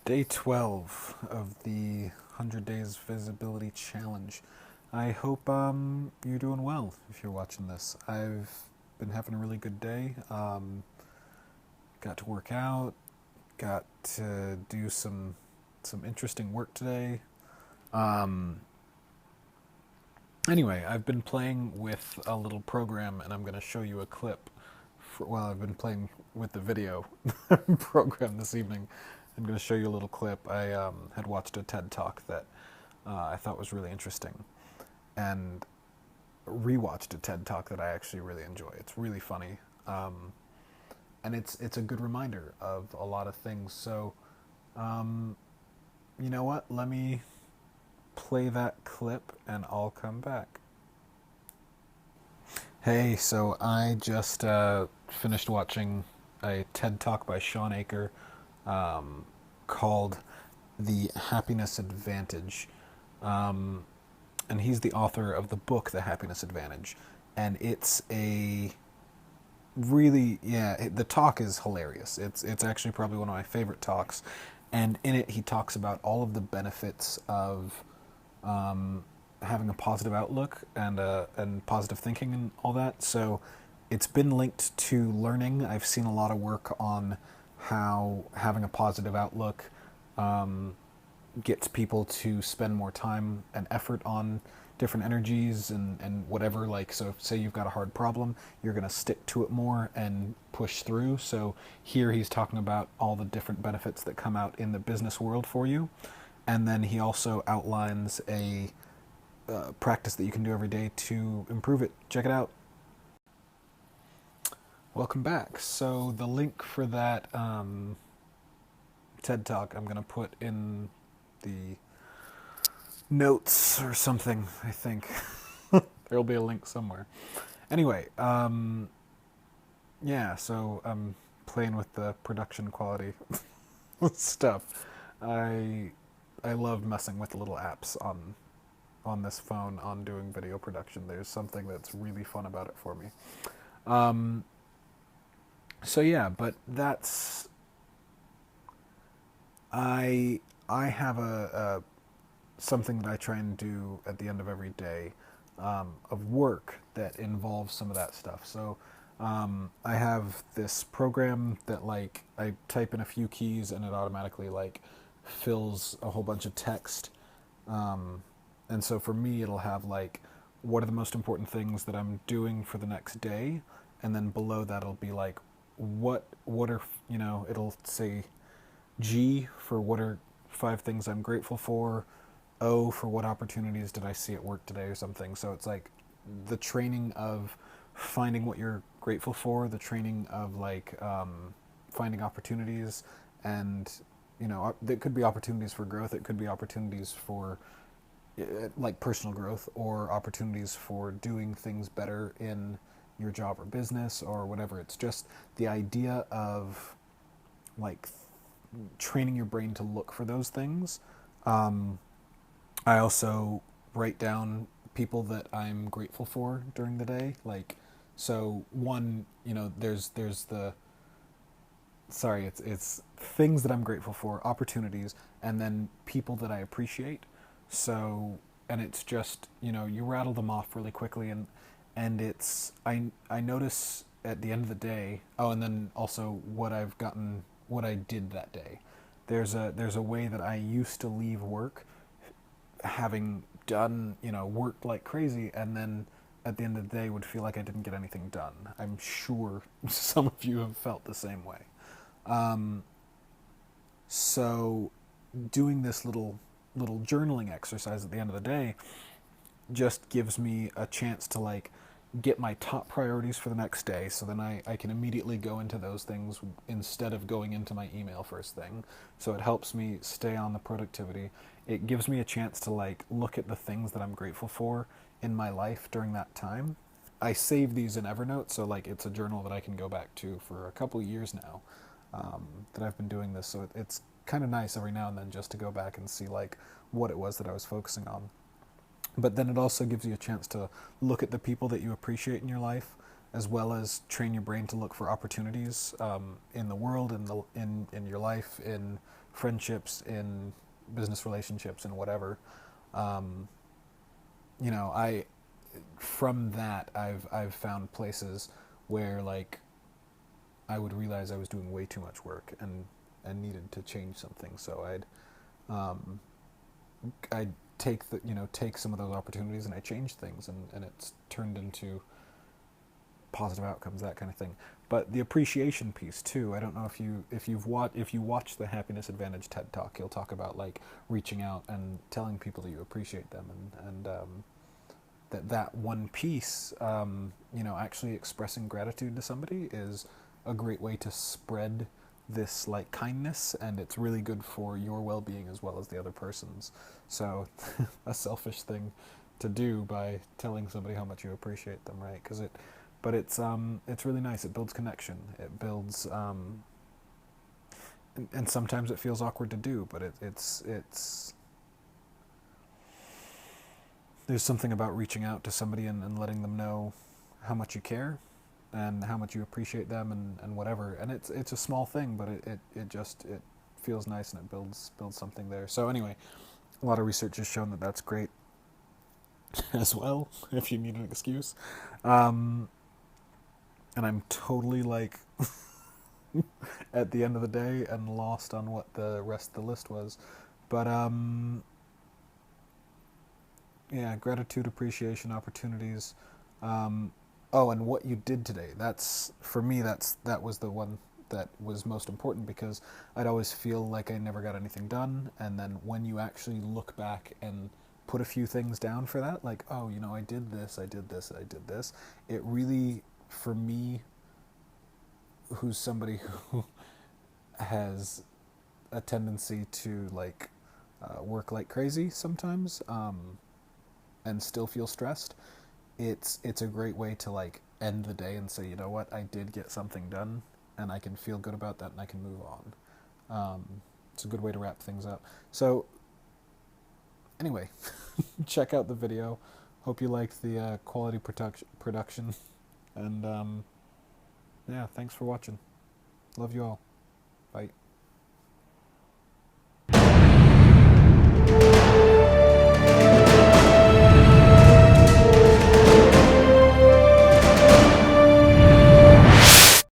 Day 12 of the 100 Days Visibility Challenge. I hope you're doing well if you're watching this. I've been having a really good day. Got to work out, got to do some interesting work today. Um, anyway, I've been playing with a little program and I'm going to show you a clip. I've been playing with the video program this evening. I'm going to show you a little clip. I had watched a TED Talk that I thought was really interesting, and rewatched a TED Talk that I actually really enjoy. It's really funny, and it's a good reminder of a lot of things. So, you know what? Let me play that clip, and I'll come back. Hey, so I just finished watching a TED Talk by Shawn Achor called The Happiness Advantage. And he's the author of the book The Happiness Advantage. And it's a really, the talk is hilarious. It's actually probably one of my favorite talks. And in it, he talks about all of the benefits of having a positive outlook and positive thinking and all that. So it's been linked to learning. I've seen a lot of work on how having a positive outlook gets people to spend more time and effort on different energies and whatever. Like, so say you've got a hard problem, you're going to stick to it more and push through. So here he's talking about all the different benefits that come out in the business world for you. And then he also outlines a practice that you can do every day to improve it. Check it out. Welcome back. So the link for that TED Talk I'm going to put in the notes or something, I think. There'll be a link somewhere. Anyway, so I'm playing with the production quality stuff. I love messing with the little apps on this phone on doing video production. There's something that's really fun about it for me. But that's I have a something that I try and do at the end of every day of work that involves some of that stuff. So I have this program that, like, I type in a few keys and it automatically like fills a whole bunch of text. And so for me, it'll have like, what are the most important things that I'm doing for the next day, and then below that it'll be like, what are, it'll say G for what are 5 things I'm grateful for, O for what opportunities did I see at work today or something. So it's like the training of finding what you're grateful for, the training of like finding opportunities, and there could be opportunities for growth, it could be opportunities for like personal growth, or opportunities for doing things better in your job or business or whatever. It's just the idea of like training your brain to look for those things. I also write down people that I'm grateful for during the day. Like, so one, there's the, sorry, it's things that I'm grateful for, opportunities, and then people that I appreciate. So, and it's just, you rattle them off really quickly, and it's, I notice at the end of the day, oh, and then also what I did that day. There's a way that I used to leave work having done, worked like crazy, and then at the end of the day would feel like I didn't get anything done. I'm sure some of you have felt the same way. So doing this little journaling exercise at the end of the day just gives me a chance to like get my top priorities for the next day, so then I can immediately go into those things instead of going into my email first thing. So it helps me stay on the productivity. It gives me a chance to like look at the things that I'm grateful for in my life during that time. I save these in Evernote, so like it's a journal that I can go back to for a couple of years now that I've been doing this. So it's kind of nice every now and then just to go back and see like what it was that I was focusing on. But then it also gives you a chance to look at the people that you appreciate in your life, as well as train your brain to look for opportunities in the world, in your life, in friendships, in business relationships, and whatever. Um, I from that I've found places where like I would realize I was doing way too much work and needed to change something. So um, I'd take some of those opportunities and I changed things, and it's turned into positive outcomes, that kind of thing. But the appreciation piece too. I don't know if you watch the Happiness Advantage TED Talk, he'll talk about like reaching out and telling people that you appreciate them, and that one piece, actually expressing gratitude to somebody is a great way to spread this like kindness, and it's really good for your well-being as well as the other person's. So, a selfish thing to do by telling somebody how much you appreciate them, right? But it's really nice. It builds connection. It builds, and sometimes it feels awkward to do, but it's there's something about reaching out to somebody and letting them know how much you care and how much you appreciate them, and whatever. And it's a small thing, but it feels nice, and it builds something there. So anyway, a lot of research has shown that that's great as well if you need an excuse. Um, and I'm totally like at the end of the day and lost on what the rest of the list was. But yeah, gratitude, appreciation, opportunities. Um, oh, and what you did today. That's for me. That was the one that was most important, because I'd always feel like I never got anything done. And then when you actually look back and put a few things down for that, like, oh, I did this, I did this, I did this. It really, for me, who's somebody who has a tendency to like work like crazy sometimes, and still feel stressed, it's a great way to like end the day and say, you know what, I did get something done, and I can feel good about that, and I can move on. It's a good way to wrap things up. So anyway, check out the video. Hope you liked the quality production, and yeah, thanks for watching. Love you all. Bye.